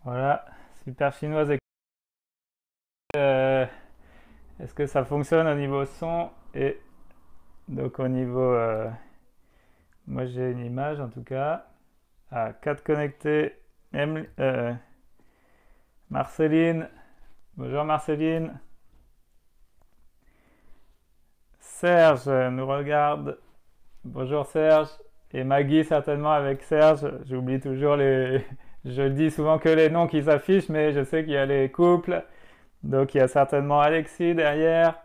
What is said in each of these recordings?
Voilà, super chinoise. Euh, Est-ce que ça fonctionne au niveau son et donc au niveau... moi j'ai une image en tout cas. Ah, 4 connectés. Marceline. Bonjour Marceline. Serge nous regarde. Bonjour Serge. Et Maggie certainement avec Serge. J'oublie toujours les... Je dis souvent que les noms qui s'affichent, mais je sais qu'il y a les couples. Donc il y a certainement Alexis derrière.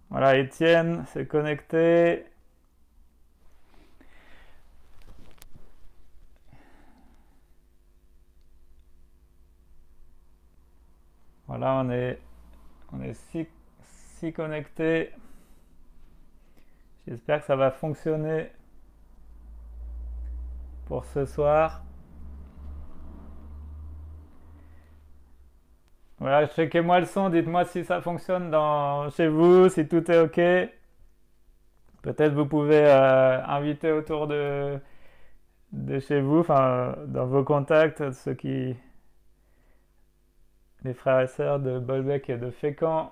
Voilà, Étienne s'est connecté. Voilà, on est six connectés. J'espère que ça va fonctionner pour ce soir. Voilà, checkez-moi le son, dites-moi si ça fonctionne chez vous, si tout est OK. Peut-être vous pouvez inviter autour de chez vous, enfin dans vos contacts, les frères et sœurs de Bolbec et de Fécamp.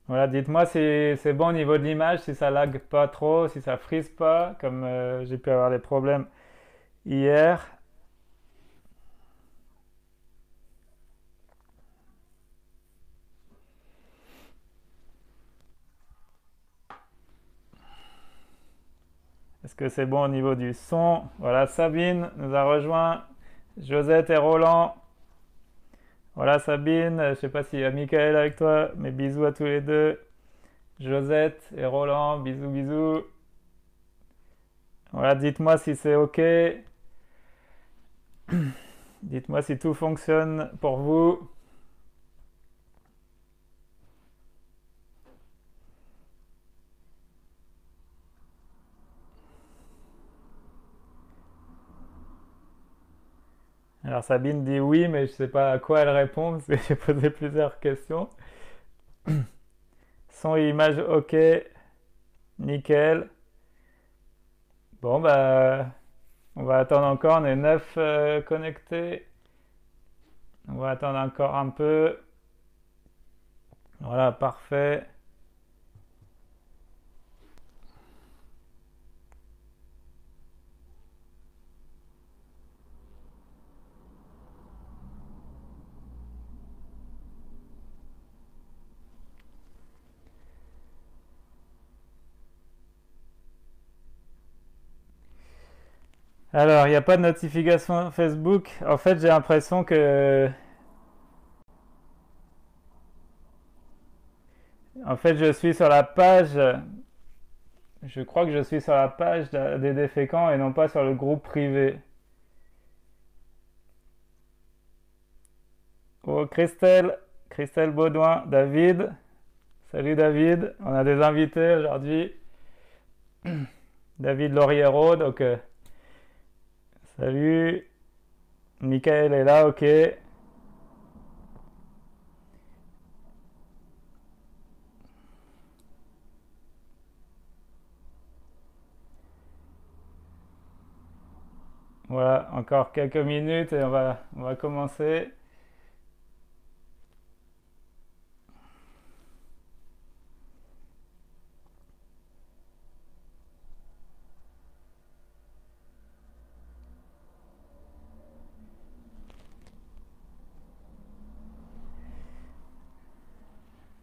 Voilà, dites-moi si c'est bon au niveau de l'image, si ça lag pas trop, si ça frise pas, comme j'ai pu avoir des problèmes hier. Est-ce que c'est bon au niveau du son? Voilà, Sabine nous a rejoint, Josette et Roland. Voilà Sabine, je sais pas s'il y a Michael avec toi, mais bisous à tous les deux. Josette et Roland, bisous bisous. Voilà, dites-moi si c'est OK. Dites-moi si tout fonctionne pour vous. Alors Sabine dit oui, mais je sais pas à quoi elle répond parce que j'ai posé plusieurs questions. Son et image OK, nickel. Bon bah on va attendre encore, on est 9 connectés. On va attendre encore un peu. Voilà, parfait. Alors, il n'y a pas de notification Facebook. En fait, j'ai l'impression que... En fait, je suis sur la page... Je crois que je suis sur la page des déféquents et non pas sur le groupe privé. Oh, Christelle Baudouin, David. Salut David, on a des invités aujourd'hui. David Lauriero, donc salut. Michael est là, ok. Voilà, encore quelques minutes et on va commencer.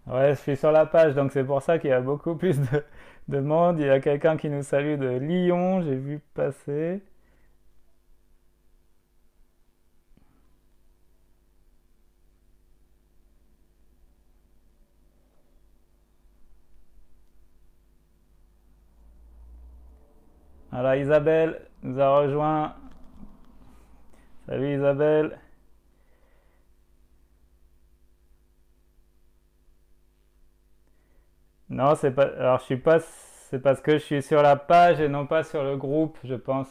Ouais, je suis sur la page, donc c'est pour ça qu'il y a beaucoup plus de monde. Il y a quelqu'un qui nous salue de Lyon, j'ai vu passer. Voilà, Isabelle nous a rejoint. Salut Isabelle. Non, c'est pas. Alors, je suis pas. C'est parce que je suis sur la page et non pas sur le groupe, je pense,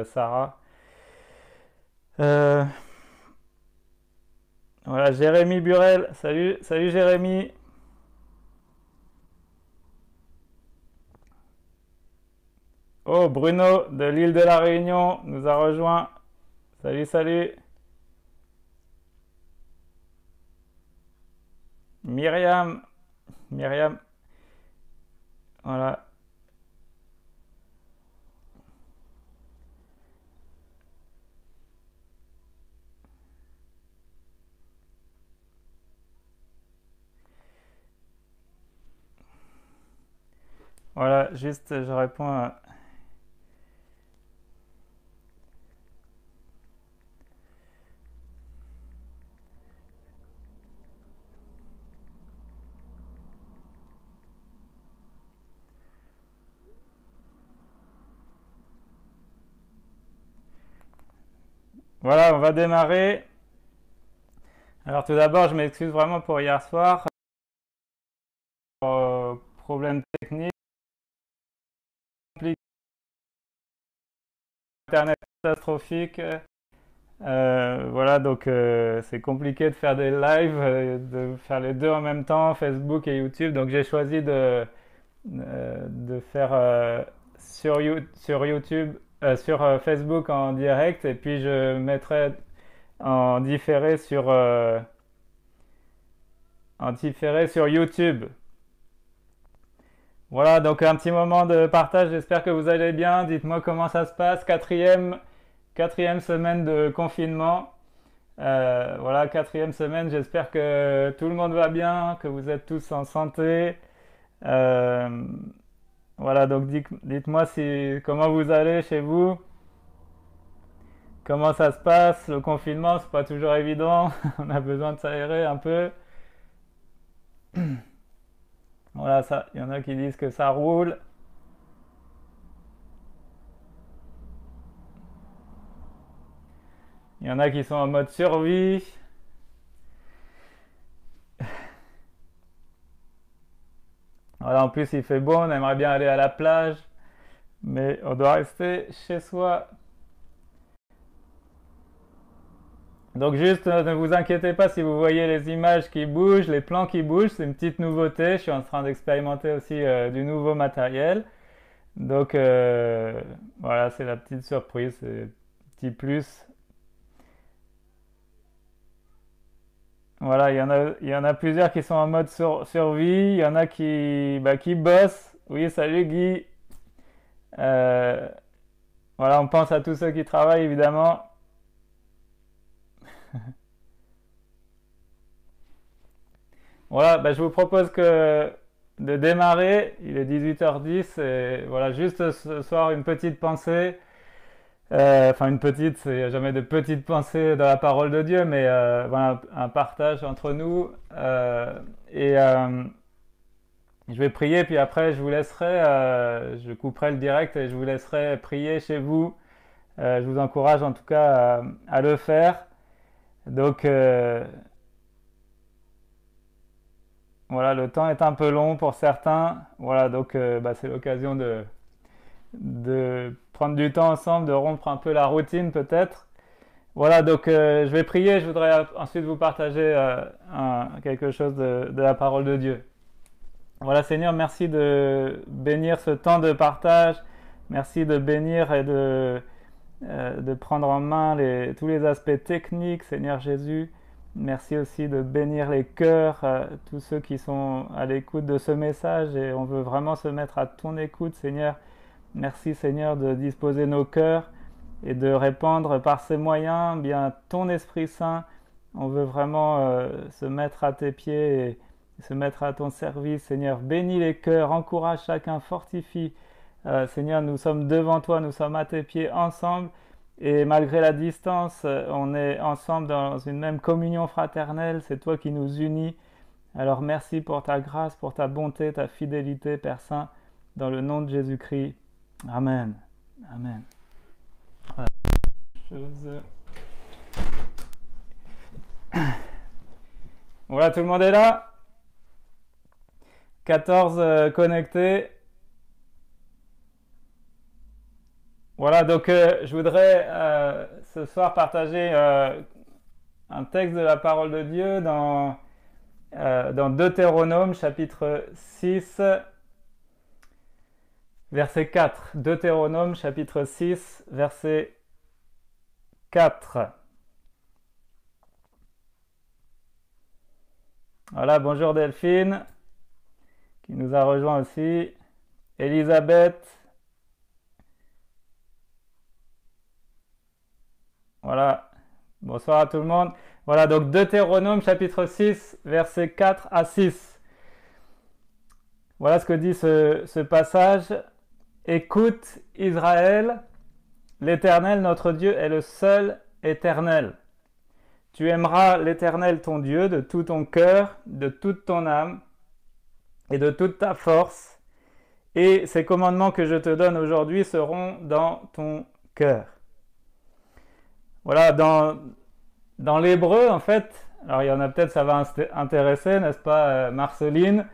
Sarah. Euh, voilà, Voilà, Jérémy Burel. Salut, salut Jérémy. Oh, Bruno de l'île de la Réunion nous a rejoint. Salut, salut. Myriam, Myriam. Voilà. Voilà, juste je réponds à... Voilà, on va démarrer. Alors tout d'abord, je m'excuse vraiment pour hier soir. Problème technique, internet catastrophique. Voilà, donc c'est compliqué de faire des lives, de faire les deux en même temps, Facebook et YouTube. Donc j'ai choisi de faire sur YouTube, sur Facebook en direct, et puis je mettrai en différé sur YouTube. Voilà, donc un petit moment de partage. J'espère que vous allez bien. Dites-moi comment ça se passe. Quatrième semaine de confinement. Voilà, quatrième semaine. J'espère que tout le monde va bien, que vous êtes tous en santé. Euh, voilà, donc dites-moi comment vous allez chez vous. Comment ça se passe? Le confinement, c'est pas toujours évident. On a besoin de s'aérer un peu. Voilà, ça, il y en a qui disent que ça roule. Il y en a qui sont en mode survie. Voilà, en plus il fait beau, on aimerait bien aller à la plage, mais on doit rester chez soi. Donc juste ne vous inquiétez pas si vous voyez les images qui bougent, les plans qui bougent, c'est une petite nouveauté. Je suis en train d'expérimenter aussi du nouveau matériel. Donc voilà, c'est la petite surprise, c'est le petit plus. Voilà, il y en a plusieurs qui sont en mode survie, il y en a qui bossent. Oui, salut Guy. Euh, voilà, on pense à tous ceux qui travaillent évidemment. Voilà, bah, je vous propose de démarrer. Il est 18h10 et voilà, juste ce soir une petite pensée. Enfin, une petite, il n'y a jamais de petite pensée dans la parole de Dieu, mais voilà, un partage entre nous. Et je vais prier, puis après, je vous laisserai, je couperai le direct et je vous laisserai prier chez vous. Je vous encourage en tout cas à le faire. Donc, voilà, le temps est un peu long pour certains. Voilà, donc bah, c'est l'occasion de prendre du temps ensemble, de rompre un peu la routine peut-être. Voilà, donc je vais prier. Je voudrais ensuite vous partager quelque chose de la parole de Dieu. Voilà, Seigneur, merci de bénir ce temps de partage. Merci de bénir et de prendre en main tous les aspects techniques, Seigneur Jésus. Merci aussi de bénir les cœurs, tous ceux qui sont à l'écoute de ce message, et on veut vraiment se mettre à ton écoute, Seigneur. Merci, Seigneur, de disposer nos cœurs et de répandre par ces moyens bien ton Esprit Saint. On veut vraiment se mettre à tes pieds et se mettre à ton service, Seigneur. Bénis les cœurs, encourage chacun, fortifie. Seigneur, nous sommes devant toi, nous sommes à tes pieds ensemble. Et malgré la distance, on est ensemble dans une même communion fraternelle. C'est toi qui nous unis. Alors merci pour ta grâce, pour ta bonté, ta fidélité, Père Saint, dans le nom de Jésus-Christ. Amen. Amen. Voilà, tout le monde est là? 14 connectés. Voilà, donc je voudrais ce soir partager un texte de la parole de Dieu dans Deutéronome chapitre 6, verset 4. Deutéronome chapitre 6, verset 4. Voilà, bonjour Delphine, qui nous a rejoint aussi. Elisabeth. Voilà, bonsoir à tout le monde. Voilà, donc Deutéronome chapitre 6, versets 4 à 6. Voilà ce que dit ce passage. Écoute Israël, l'Éternel notre Dieu est le seul éternel. Tu aimeras l'Éternel ton Dieu de tout ton cœur, de toute ton âme et de toute ta force. Et ces commandements que je te donne aujourd'hui seront dans ton cœur. Voilà, dans l'hébreu, en fait, alors il y en a peut-être, ça va intéresser, n'est-ce pas, Marceline?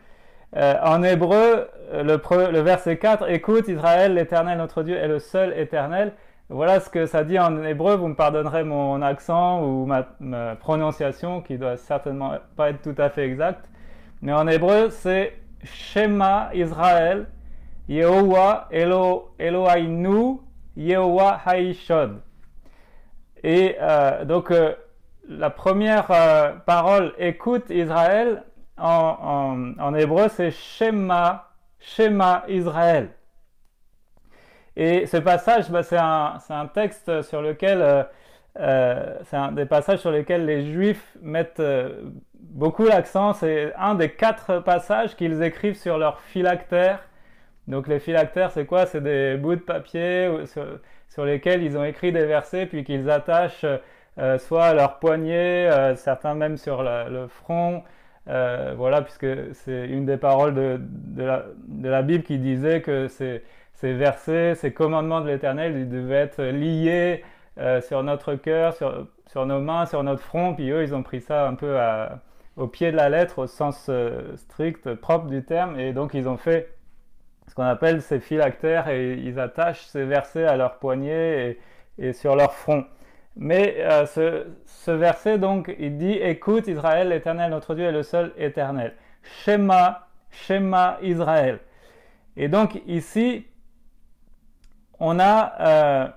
En hébreu, le verset 4, écoute Israël, l'Éternel notre Dieu est le seul éternel. Voilà ce que ça dit en hébreu, vous me pardonnerez mon accent ou ma prononciation qui doit certainement pas être tout à fait exacte. Mais en hébreu, c'est Shema Israël, Yehovah Eloheinu, Yehovah Haishod. Et donc la première parole, écoute Israël, en hébreu, c'est Shema Israël. Et ce passage, c'est un texte sur lequel, c'est un des passages sur lesquels les Juifs mettent beaucoup l'accent. C'est un des 4 passages qu'ils écrivent sur leurs phylactères. Donc les phylactères, c'est quoi? C'est des bouts de papier sur lesquels ils ont écrit des versets, puis qu'ils attachent soit à leur poignet, certains même sur le front. Voilà, puisque c'est une des paroles de la Bible qui disait que ces versets, ces commandements de l'Éternel, ils devaient être liés sur notre cœur, sur nos mains, sur notre front. Puis eux, ils ont pris ça un peu au pied de la lettre, au sens strict, propre du terme. Et donc, ils ont fait ce qu'on appelle ces phylactères et ils attachent ces versets à leur poignet et sur leur front. Mais ce verset, donc, il dit « Écoute Israël, l'Éternel notre Dieu est le seul éternel. Shema Israël. » Et donc, ici, on a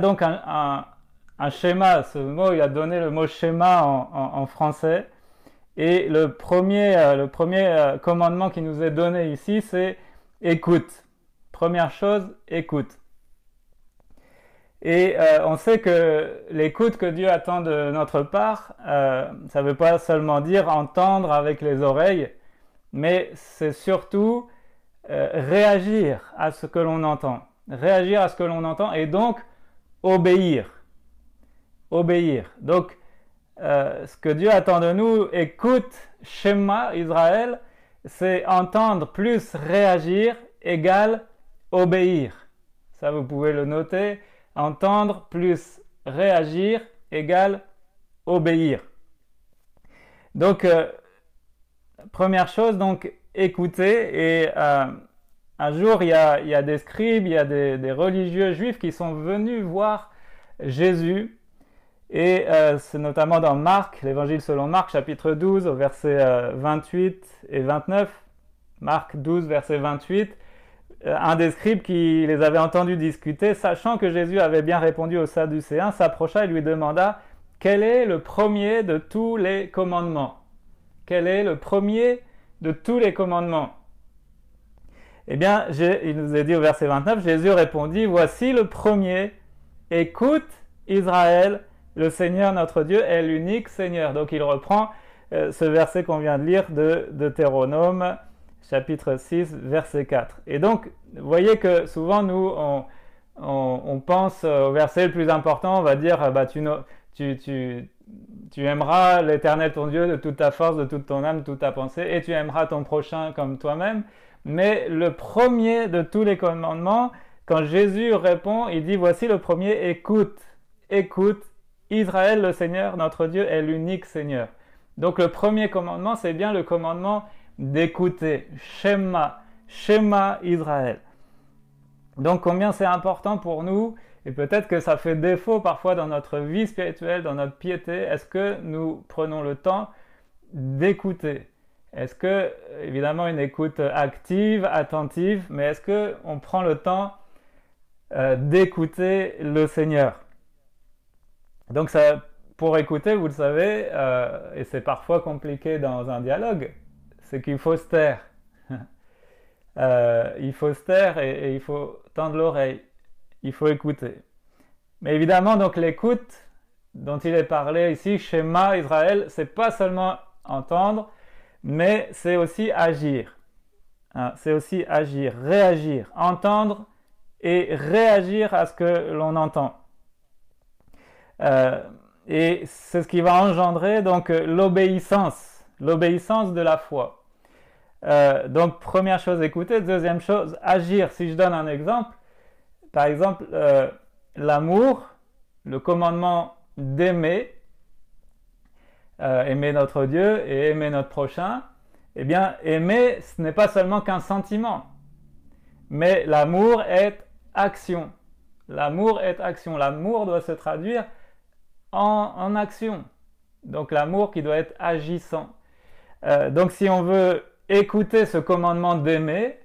donc un schéma. Ce mot, il a donné le mot schéma en français. Et le premier commandement qui nous est donné ici, c'est « Écoute ». Première chose, écoute. Et on sait que l'écoute que Dieu attend de notre part, ça ne veut pas seulement dire entendre avec les oreilles, mais c'est surtout réagir à ce que l'on entend. Réagir à ce que l'on entend et donc obéir. Obéir. Donc, ce que Dieu attend de nous, écoute, Shema Israël, c'est entendre plus réagir égale obéir. Ça, vous pouvez le noter. Entendre plus réagir égale obéir. Donc, première chose, donc, écouter. Et un jour, il y a des scribes, il y a des religieux juifs qui sont venus voir Jésus. Et c'est notamment dans Marc, l'évangile selon Marc, chapitre 12, au verset 28 et 29. Marc 12, verset 28. Un des scribes qui les avait entendus discuter, sachant que Jésus avait bien répondu aux Sadducéens, s'approcha et lui demanda « Quel est le premier de tous les commandements ?» Quel est le premier de tous les commandements? Eh bien, il nous est dit au verset 29, Jésus répondit « Voici le premier, écoute Israël, le Seigneur notre Dieu est l'unique Seigneur. » Donc il reprend ce verset qu'on vient de lire de Deutéronome, chapitre 6, verset 4. Et donc, vous voyez que souvent, nous, on pense au verset le plus important, on va dire, tu aimeras l'Éternel ton Dieu de toute ta force, de toute ton âme, de toute ta pensée, et tu aimeras ton prochain comme toi-même. Mais le premier de tous les commandements, quand Jésus répond, il dit, voici le premier, écoute, Israël, le Seigneur, notre Dieu, est l'unique Seigneur. Donc le premier commandement, c'est bien le commandement d'écouter, Shema Israël. Donc combien c'est important pour nous Et peut-être que ça fait défaut parfois dans notre vie spirituelle, dans notre piété. Est-ce que nous prenons le temps d'écouter? Est-ce que, évidemment, une écoute active, attentive, mais est-ce qu'on prend le temps d'écouter le Seigneur? Donc ça, pour écouter, vous le savez, et c'est parfois compliqué dans un dialogue, c'est qu'il faut se taire. Il faut se taire et il faut tendre l'oreille. Il faut écouter. Mais évidemment, donc l'écoute dont il est parlé ici, Shema Israël, c'est pas seulement entendre, mais c'est aussi agir. Hein, c'est aussi agir, réagir, entendre et réagir à ce que l'on entend. Et c'est ce qui va engendrer donc l'obéissance de la foi. Donc première chose, écouter. Deuxième chose, agir. Si je donne un exemple, par exemple, l'amour, le commandement d'aimer, aimer notre Dieu et aimer notre prochain, eh bien, aimer, ce n'est pas seulement qu'un sentiment, mais l'amour est action. L'amour est action. L'amour doit se traduire en action. Donc l'amour qui doit être agissant. Donc si on veut écouter ce commandement d'aimer,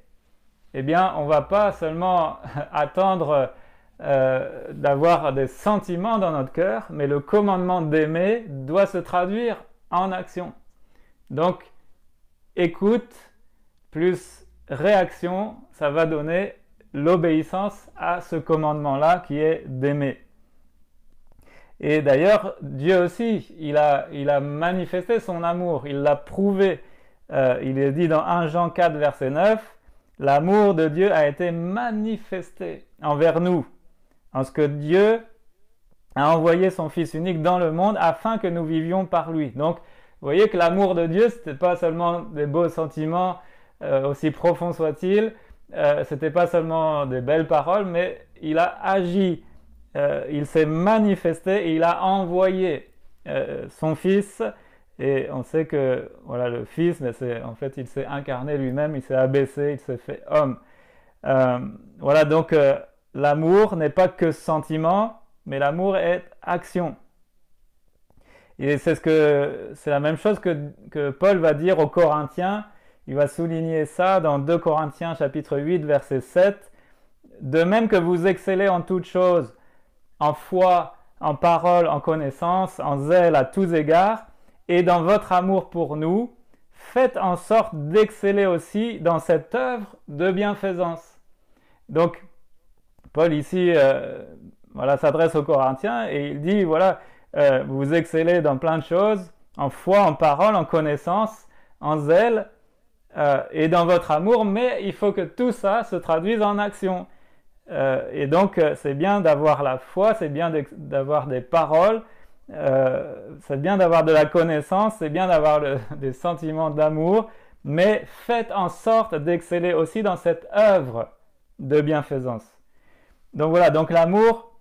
eh bien, on ne va pas seulement attendre d'avoir des sentiments dans notre cœur, mais le commandement d'aimer doit se traduire en action. Donc, écoute plus réaction, ça va donner l'obéissance à ce commandement-là qui est d'aimer. Et d'ailleurs, Dieu aussi, il a manifesté son amour, il l'a prouvé. Il est dit dans 1 Jean 4, verset 9, l'amour de Dieu a été manifesté envers nous, en ce que Dieu a envoyé son Fils unique dans le monde afin que nous vivions par lui. Donc, vous voyez que l'amour de Dieu, ce n'était pas seulement des beaux sentiments, aussi profonds soient-ils, ce n'était pas seulement des belles paroles, mais il a agi, il s'est manifesté et il a envoyé son Fils. Et on sait que voilà, le Fils, mais en fait, il s'est incarné lui-même, il s'est abaissé, il s'est fait homme. Voilà, donc l'amour n'est pas que sentiment, mais l'amour est action. Et c'est la même chose que Paul va dire aux Corinthiens. Il va souligner ça dans 2 Corinthiens chapitre 8, verset 7. De même que vous excellez en toutes choses, en foi, en parole, en connaissance, en zèle à tous égards, et dans votre amour pour nous, faites en sorte d'exceller aussi dans cette œuvre de bienfaisance. Donc, Paul ici s'adresse aux Corinthiens et il dit, vous excellez dans plein de choses, en foi, en parole, en connaissance, en zèle et dans votre amour, mais il faut que tout ça se traduise en action. Et donc, c'est bien d'avoir la foi, c'est bien d'avoir des paroles, c'est bien d'avoir de la connaissance, c'est bien d'avoir des sentiments d'amour, mais faites en sorte d'exceller aussi dans cette œuvre de bienfaisance. Donc voilà, donc l'amour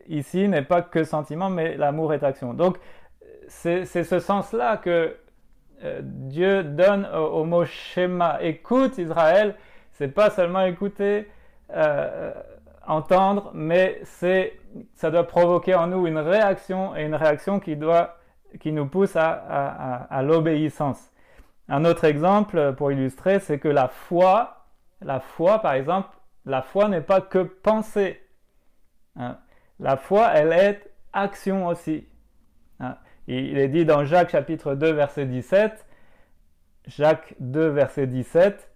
ici n'est pas que sentiment, mais l'amour est action. Donc c'est ce sens-là que Dieu donne au mot Shema. Écoute Israël, c'est pas seulement écouter, entendre, mais ça doit provoquer en nous une réaction, et une réaction qui nous pousse à l'obéissance. Un autre exemple pour illustrer, c'est que la foi par exemple, la foi n'est pas que pensée. Hein. La foi, elle est action aussi. Hein. Il est dit dans Jacques chapitre 2, verset 17, Jacques 2, verset 17,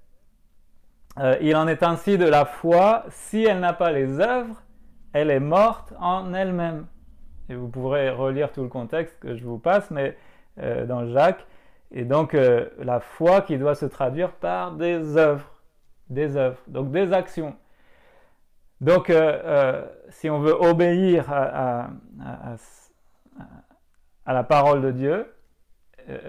il en est ainsi de la foi, si elle n'a pas les œuvres, elle est morte en elle-même. Et vous pourrez relire tout le contexte que je vous passe, mais dans Jacques. Et donc la foi qui doit se traduire par des œuvres, donc des actions. Donc si on veut obéir à la parole de Dieu,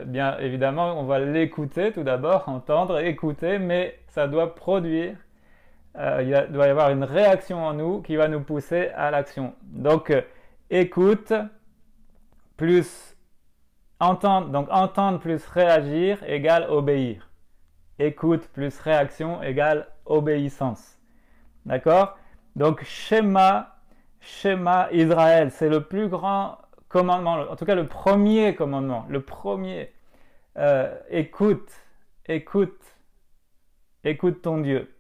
bien évidemment on va l'écouter tout d'abord, entendre, écouter, mais ça doit produire, il doit y avoir une réaction en nous qui va nous pousser à l'action. Donc écoute plus entendre, donc entendre plus réagir égale obéir. Écoute plus réaction égale obéissance. D'accord ? Donc Shema Israël, c'est le plus grand commandement, en tout cas le premier commandement, le premier. Écoute ton Dieu.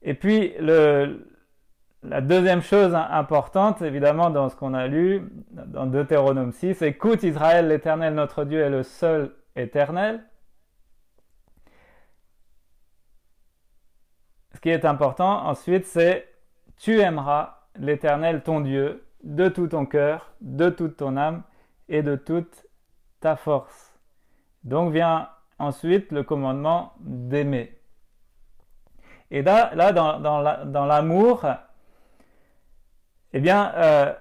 Et puis la deuxième chose importante, évidemment, dans ce qu'on a lu, dans Deutéronome 6, écoute Israël, l'Éternel notre Dieu est le seul éternel. Ce qui est important ensuite, c'est tu aimeras l'Éternel ton Dieu de tout ton cœur, de toute ton âme et de toute ta force. Donc vient ensuite le commandement d'aimer. Et là dans l'amour, eh bien,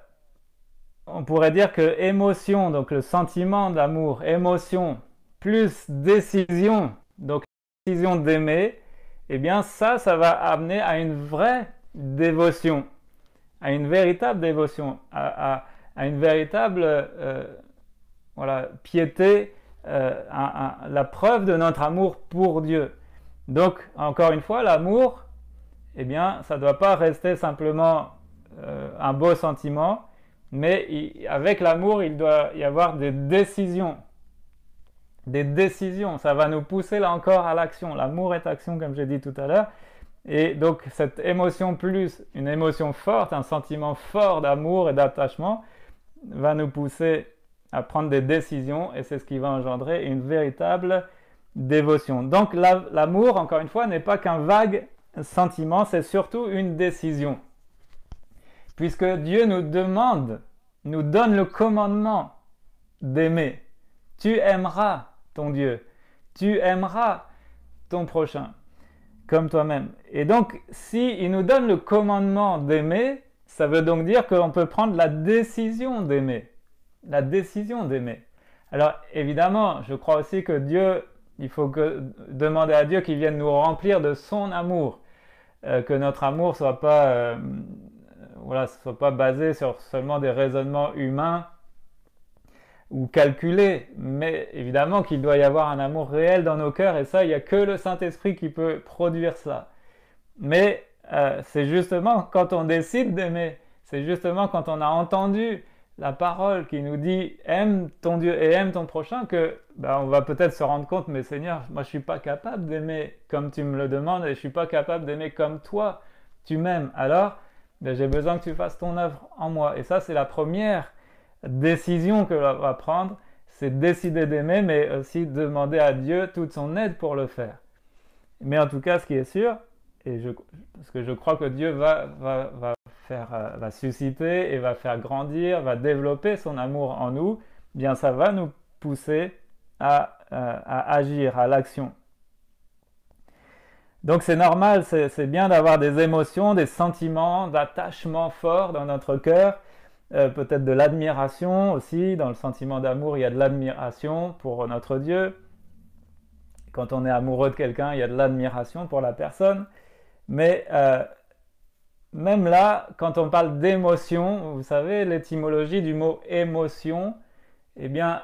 on pourrait dire que émotion, donc le sentiment d'amour, émotion, plus décision, donc décision d'aimer, eh bien ça va amener à une vraie dévotion, à une véritable dévotion, à une véritable piété, la preuve de notre amour pour Dieu. Donc, encore une fois, l'amour, eh bien, ça ne doit pas rester simplement un beau sentiment, mais avec l'amour, il doit y avoir des décisions. Des décisions, ça va nous pousser là encore à l'action. L'amour est action, comme j'ai dit tout à l'heure. Et donc, cette émotion plus une émotion forte, un sentiment fort d'amour et d'attachement, va nous pousser à prendre des décisions, et c'est ce qui va engendrer une véritable dévotion. Donc l'amour, encore une fois, n'est pas qu'un vague sentiment, c'est surtout une décision. Puisque Dieu nous donne le commandement d'aimer. Tu aimeras ton Dieu, tu aimeras ton prochain, comme toi-même. Et donc, s'il nous donne le commandement d'aimer, ça veut donc dire qu'on peut prendre la décision d'aimer. La décision d'aimer. Alors, évidemment, je crois aussi que Dieu, il faut demander à Dieu qu'il vienne nous remplir de son amour. Que notre amour soit pas basé sur seulement des raisonnements humains ou calculés, mais évidemment qu'il doit y avoir un amour réel dans nos cœurs, et ça, il n'y a que le Saint-Esprit qui peut produire ça. Mais c'est justement quand on décide d'aimer, c'est justement quand on a entendu la parole qui nous dit aime ton Dieu et aime ton prochain que on va peut-être se rendre compte, mais Seigneur, moi je suis pas capable d'aimer comme tu me le demandes, et je suis pas capable d'aimer comme toi tu m'aimes. Alors j'ai besoin que tu fasses ton œuvre en moi. Et ça, c'est la première décision que l'on va prendre, c'est décider d'aimer, mais aussi demander à Dieu toute son aide pour le faire. Mais en tout cas, ce qui est sûr, parce que je crois que Dieu va susciter et va faire grandir, va développer son amour en nous, bien ça va nous pousser à agir, à l'action. Donc c'est normal, c'est bien d'avoir des émotions, des sentiments d'attachement fort dans notre cœur, peut-être de l'admiration aussi. Dans le sentiment d'amour, il y a de l'admiration pour notre Dieu. Quand on est amoureux de quelqu'un, il y a de l'admiration pour la personne. Mais même là, quand on parle d'émotion, vous savez, l'étymologie du mot émotion, eh bien,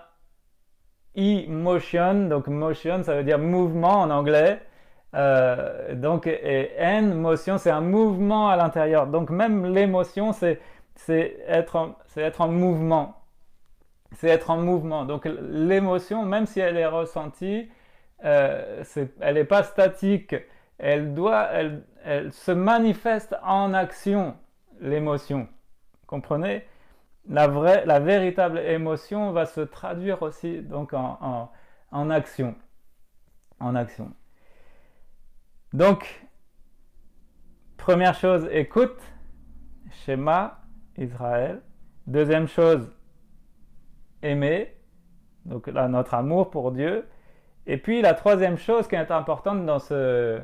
emotion, donc motion, ça veut dire mouvement en anglais. Et motion, c'est un mouvement à l'intérieur. Donc même l'émotion, c'est être en mouvement. C'est être en mouvement. Donc l'émotion, même si elle est ressentie, elle n'est pas statique. Elle se manifeste en action, l'émotion. Comprenez? La véritable émotion va se traduire aussi donc en action. En action. Donc, première chose, écoute, Shema Israël. Deuxième chose, aimer, donc là, notre amour pour Dieu. Et puis la troisième chose qui est importante dans ce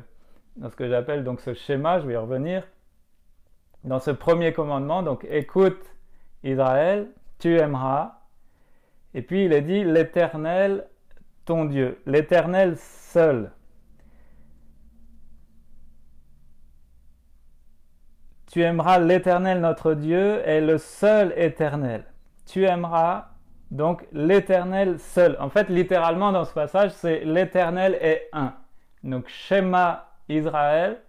que j'appelle donc ce schéma, je vais y revenir, dans ce premier commandement, donc écoute Israël, tu aimeras. Et puis il est dit l'Éternel ton Dieu, l'Éternel seul. Tu aimeras l'Éternel notre Dieu est le seul éternel. Tu aimeras donc l'Éternel seul. En fait, littéralement dans ce passage, c'est l'Éternel est un. Donc, Shema Israël,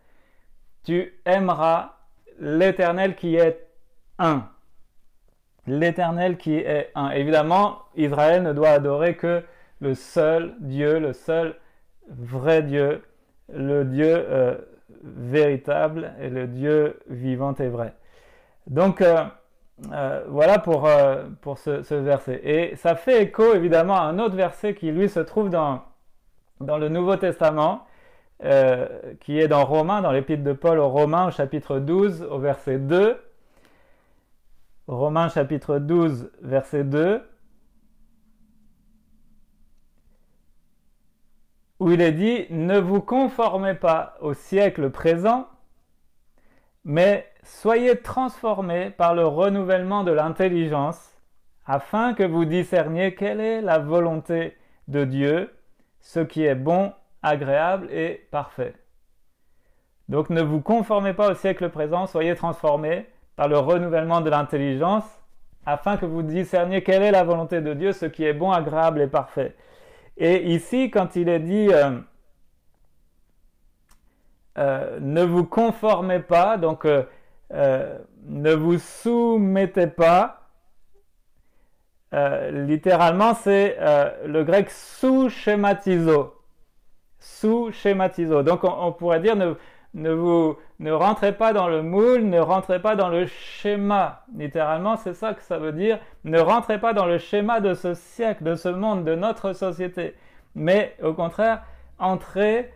tu aimeras l'Éternel qui est un. L'Éternel qui est un. Évidemment, Israël ne doit adorer que le seul Dieu, le seul vrai Dieu, le Dieu véritable et le Dieu vivant et vrai. Donc, voilà pour ce verset. Et ça fait écho évidemment à un autre verset qui lui se trouve dans le Nouveau Testament, qui est dans Romains, dans l'épître de Paul aux Romains au chapitre 12 au verset 2. Romains chapitre 12 verset 2, où il est dit « Ne vous conformez pas au siècle présent, mais soyez transformés par le renouvellement de l'intelligence, afin que vous discerniez quelle est la volonté de Dieu, ce qui est bon, agréable et parfait. » Donc ne vous conformez pas au siècle présent, soyez transformés par le renouvellement de l'intelligence, afin que vous discerniez quelle est la volonté de Dieu, ce qui est bon, agréable et parfait. Et ici, quand il est dit ne vous conformez pas, donc ne vous soumettez pas, littéralement c'est le grec sous-schématizo. Sous-schématizo. Donc on pourrait dire ne rentrez pas dans le moule, ne rentrez pas dans le schéma. Littéralement, c'est ça que ça veut dire. Ne rentrez pas dans le schéma de ce siècle, de ce monde, de notre société. Mais au contraire, entrez,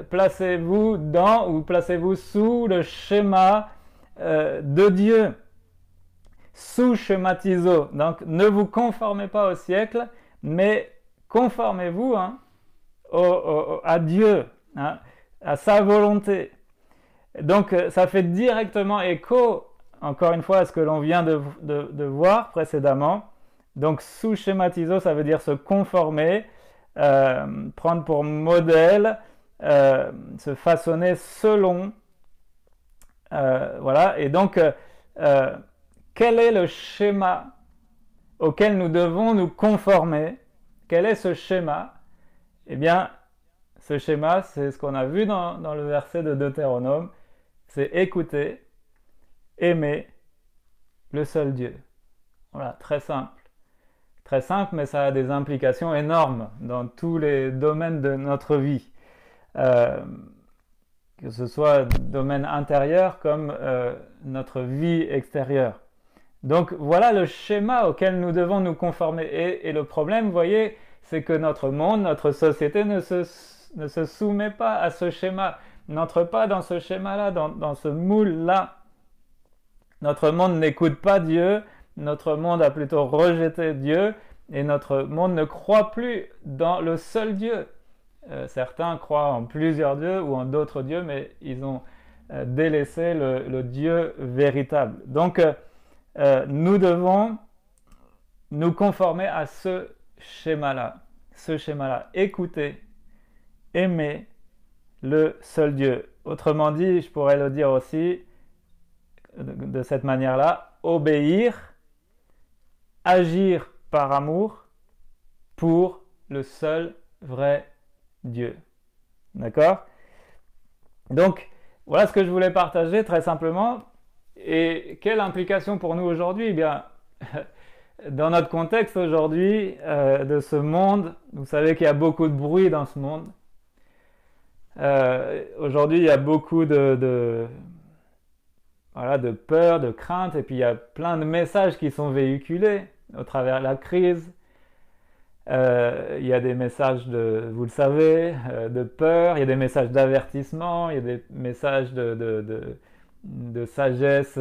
placez-vous dans ou placez-vous sous le schéma de Dieu. Sous-schématizo. Donc, ne vous conformez pas au siècle, mais conformez-vous à Dieu, hein, à sa volonté. Donc ça fait directement écho, encore une fois, à ce que l'on vient de voir précédemment. Donc sous-schématiso, ça veut dire se conformer, prendre pour modèle, se façonner selon. Voilà, et donc quel est le schéma auquel nous devons nous conformer? Quel est ce schéma? Eh bien, ce schéma, c'est ce qu'on a vu dans le verset de Deutéronome, c'est écouter, aimer le seul Dieu. Voilà, très simple. Très simple, mais ça a des implications énormes dans tous les domaines de notre vie. Que ce soit domaine intérieur comme notre vie extérieure. Donc voilà le schéma auquel nous devons nous conformer. Et le problème, vous voyez, c'est que notre monde, notre société ne se soumet pas à ce schéma, n'entre pas dans ce schéma-là, dans ce moule-là. Notre monde n'écoute pas Dieu, notre monde a plutôt rejeté Dieu, et notre monde ne croit plus dans le seul Dieu. Certains croient en plusieurs dieux ou en d'autres dieux, mais ils ont délaissé le Dieu véritable. Donc, nous devons nous conformer à ce schéma-là. Écouter, aimer le seul Dieu. Autrement dit, je pourrais le dire aussi de cette manière-là, obéir, agir par amour pour le seul vrai Dieu. D'accord? Donc, voilà ce que je voulais partager très simplement. Et quelle implication pour nous aujourd'hui? Eh bien, dans notre contexte aujourd'hui de ce monde, vous savez qu'il y a beaucoup de bruit dans ce monde. Aujourd'hui, il y a beaucoup de peur, de crainte, et puis il y a plein de messages qui sont véhiculés au travers de la crise. Il y a des messages vous le savez, de peur, il y a des messages d'avertissement, il y a des messages de sagesse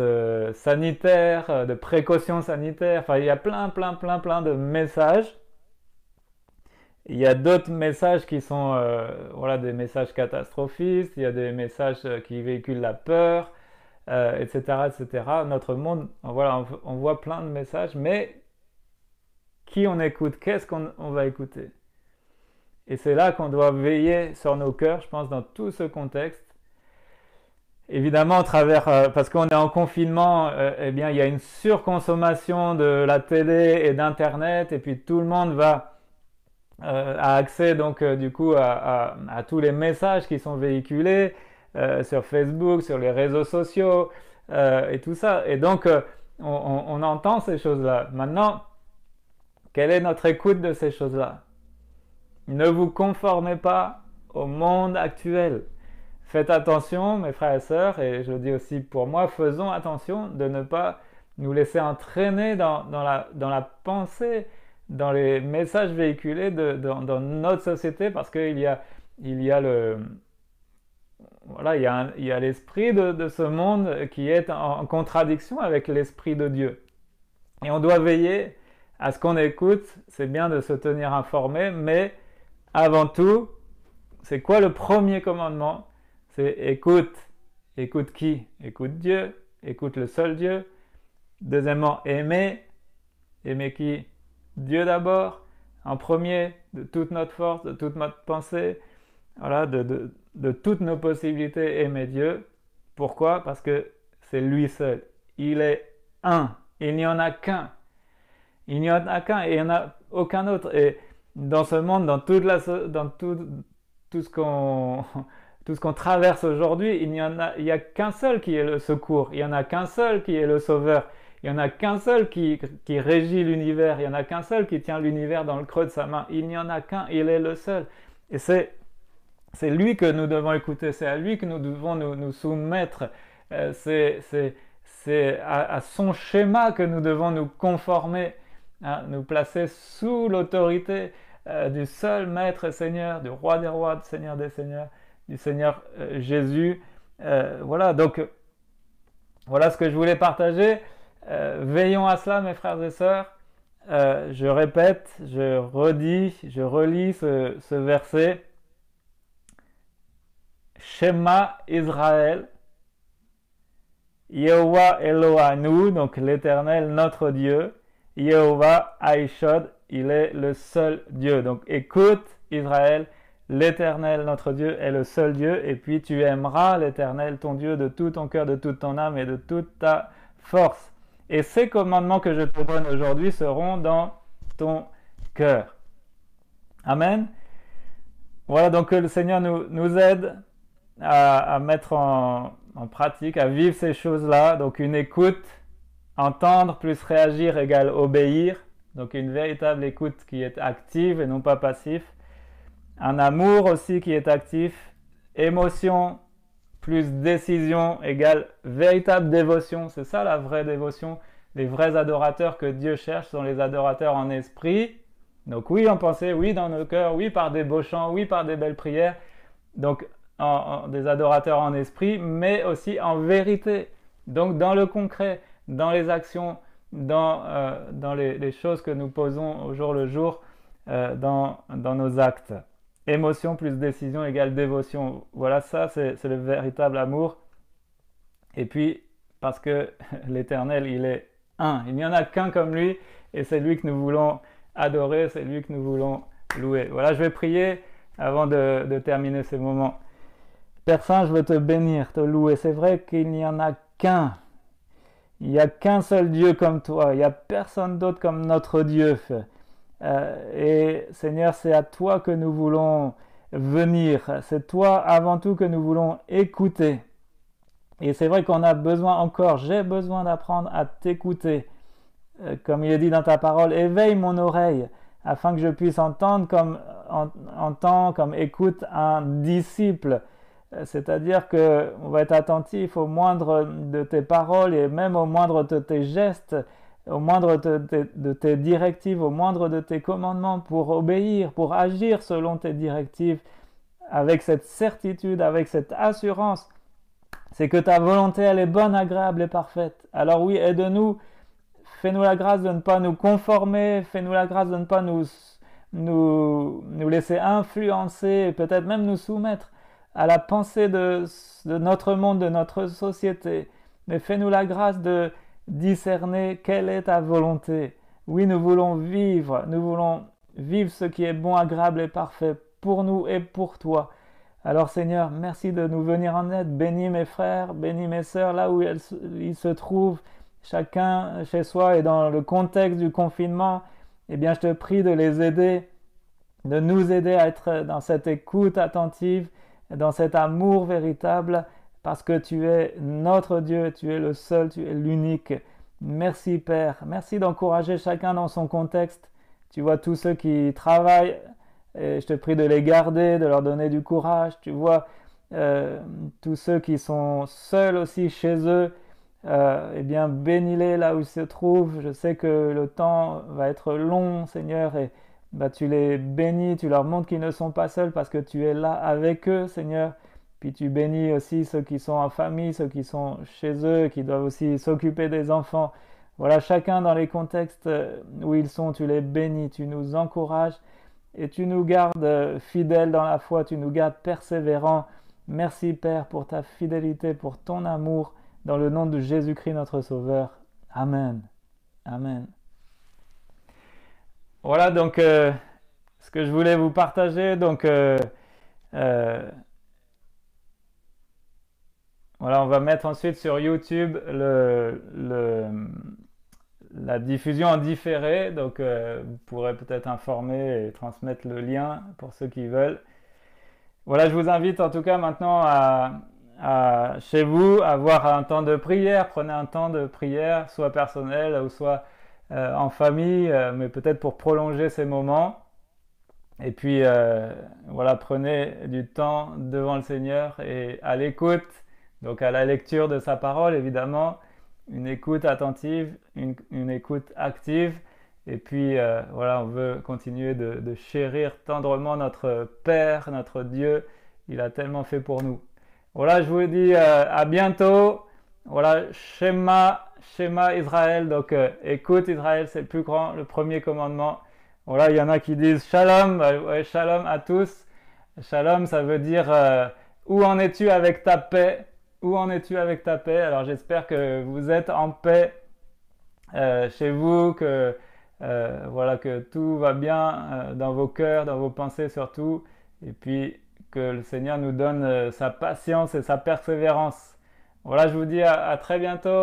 sanitaire, de précaution sanitaire. Enfin, il y a plein de messages. Il y a d'autres messages qui sont des messages catastrophistes, il y a des messages qui véhiculent la peur, etc., etc. Notre monde, on voit plein de messages, mais qui on écoute? Qu'est-ce qu'on va écouter? Et c'est là qu'on doit veiller sur nos cœurs, je pense, dans tout ce contexte. Évidemment, parce qu'on est en confinement, eh bien, il y a une surconsommation de la télé et d'Internet, et puis tout le monde a accès donc du coup à tous les messages qui sont véhiculés. sur Facebook, sur les réseaux sociaux et tout ça. Et donc, on entend ces choses-là. Maintenant, quelle est notre écoute de ces choses-là? Ne vous conformez pas au monde actuel. Faites attention, mes frères et sœurs, et je le dis aussi pour moi, faisons attention de ne pas nous laisser entraîner dans la pensée, dans les messages véhiculés dans notre société, parce qu'il y a voilà, il y a l'esprit de ce monde qui est en contradiction avec l'esprit de Dieu. Et on doit veiller à ce qu'on écoute. C'est bien de se tenir informé, mais avant tout, c'est quoi le premier commandement? C'est écoute. Écoute qui? Écoute Dieu, écoute le seul Dieu. Deuxièmement, aimer. Aimer qui? Dieu d'abord, en premier, de toute notre force, de toute notre pensée, voilà, de toutes nos possibilités, aimer Dieu. Pourquoi? Parce que c'est lui seul. Il est un. Il n'y en a qu'un. Il n'y en a qu'un et il n'y en a aucun autre. Et dans ce monde, dans tout ce qu'on traverse aujourd'hui, il n'y a qu'un seul qui est le secours. Il n'y en a qu'un seul qui est le sauveur. Il n'y en a qu'un seul qui régit l'univers. Il n'y en a qu'un seul qui tient l'univers dans le creux de sa main. Il n'y en a qu'un. Il est le seul. Et c'est lui que nous devons écouter. C'est à lui que nous devons nous soumettre. C'est à son schéma que nous devons nous conformer, hein, nous placer sous l'autorité du seul Maître et Seigneur, du Roi des Rois, du Seigneur des Seigneurs, du Seigneur Jésus. Voilà, donc voilà ce que je voulais partager. Veillons à cela, mes frères et sœurs. Je répète, je redis, je relis ce verset. Shema Israël, Yehovah Elohanu, donc l'Éternel notre Dieu. Yehovah Aishod, il est le seul Dieu. Donc écoute Israël, l'Éternel notre Dieu est le seul Dieu. Et puis tu aimeras l'Éternel ton Dieu de tout ton cœur, de toute ton âme et de toute ta force. Et ces commandements que je te donne aujourd'hui seront dans ton cœur. Amen. Voilà, donc que le Seigneur nous aide à mettre en pratique, à vivre ces choses-là. Donc une écoute, entendre plus réagir égale obéir. Donc une véritable écoute qui est active et non pas passif. Un amour aussi qui est actif. Émotion plus décision égale véritable dévotion. C'est ça la vraie dévotion. Les vrais adorateurs que Dieu cherche sont les adorateurs en esprit. Donc oui en pensée, oui dans nos cœurs, oui par des beaux chants, oui par des belles prières. Donc des adorateurs en esprit, mais aussi en vérité. Donc dans le concret, dans les actions, dans les choses que nous posons au jour le jour, dans nos actes. Émotion plus décision égale dévotion. Voilà, ça c'est le véritable amour. Et puis, parce que l'Éternel, il est un. Il n'y en a qu'un comme lui, et c'est lui que nous voulons adorer, c'est lui que nous voulons louer. Voilà, je vais prier avant de terminer ces moments. Père Saint, je veux te bénir, te louer. C'est vrai qu'il n'y en a qu'un. Il n'y a qu'un seul Dieu comme toi. Il n'y a personne d'autre comme notre Dieu. Et Seigneur, c'est à toi que nous voulons venir. C'est toi avant tout que nous voulons écouter. Et c'est vrai qu'on a besoin encore, j'ai besoin d'apprendre à t'écouter. Comme il est dit dans ta parole, éveille mon oreille afin que je puisse entendre comme écoute un disciple. C'est-à-dire qu'on va être attentif au moindre de tes paroles et même au moindre de tes gestes, au moindre de tes directives, au moindre de tes commandements pour obéir, pour agir selon tes directives avec cette certitude, avec cette assurance. C'est que ta volonté, elle est bonne, agréable et parfaite. Alors oui, aide-nous, fais-nous la grâce de ne pas nous conformer, fais-nous la grâce de ne pas nous laisser influencer, et peut-être même nous soumettre à la pensée de notre monde, de notre société. Mais fais-nous la grâce de discerner quelle est ta volonté. Oui, nous voulons vivre ce qui est bon, agréable et parfait pour nous et pour toi. Alors Seigneur, merci de nous venir en aide. Bénis mes frères, bénis mes sœurs là où ils se trouvent, chacun chez soi et dans le contexte du confinement. Eh bien, je te prie de les aider, de nous aider à être dans cette écoute attentive, dans cet amour véritable, parce que tu es notre Dieu, tu es le seul, tu es l'unique. Merci Père, merci d'encourager chacun dans son contexte. Tu vois tous ceux qui travaillent, et je te prie de les garder, de leur donner du courage. Tu vois tous ceux qui sont seuls aussi chez eux, eh bien bénis-les là où ils se trouvent. Je sais que le temps va être long, Seigneur, et bah, tu les bénis, tu leur montres qu'ils ne sont pas seuls parce que tu es là avec eux, Seigneur. Puis tu bénis aussi ceux qui sont en famille, ceux qui sont chez eux, qui doivent aussi s'occuper des enfants. Voilà, chacun dans les contextes où ils sont, tu les bénis, tu nous encourages et tu nous gardes fidèles dans la foi, tu nous gardes persévérants. Merci Père pour ta fidélité, pour ton amour, dans le nom de Jésus-Christ notre Sauveur. Amen. Amen. Voilà donc ce que je voulais vous partager. Donc voilà, on va mettre ensuite sur YouTube la diffusion en différé. Donc vous pourrez peut-être informer et transmettre le lien pour ceux qui veulent. Voilà, je vous invite en tout cas maintenant chez vous à avoir un temps de prière. Prenez un temps de prière, soit personnel ou soit en famille, mais peut-être pour prolonger ces moments. Et puis voilà, prenez du temps devant le Seigneur et à l'écoute, donc à la lecture de sa parole évidemment, une écoute attentive, une écoute active. Et puis voilà, on veut continuer de chérir tendrement notre Père, notre Dieu. Il a tellement fait pour nous. Voilà, je vous dis à bientôt. Voilà, Shema Israël. Donc écoute Israël, c'est le plus grand, le premier commandement. Voilà, il y en a qui disent Shalom. Ouais, Shalom à tous. Shalom, ça veut dire où en es-tu avec ta paix? Où en es-tu avec ta paix? Alors j'espère que vous êtes en paix chez vous, que voilà, que tout va bien dans vos cœurs, dans vos pensées surtout, et puis que le Seigneur nous donne sa patience et sa persévérance. Voilà, je vous dis à très bientôt.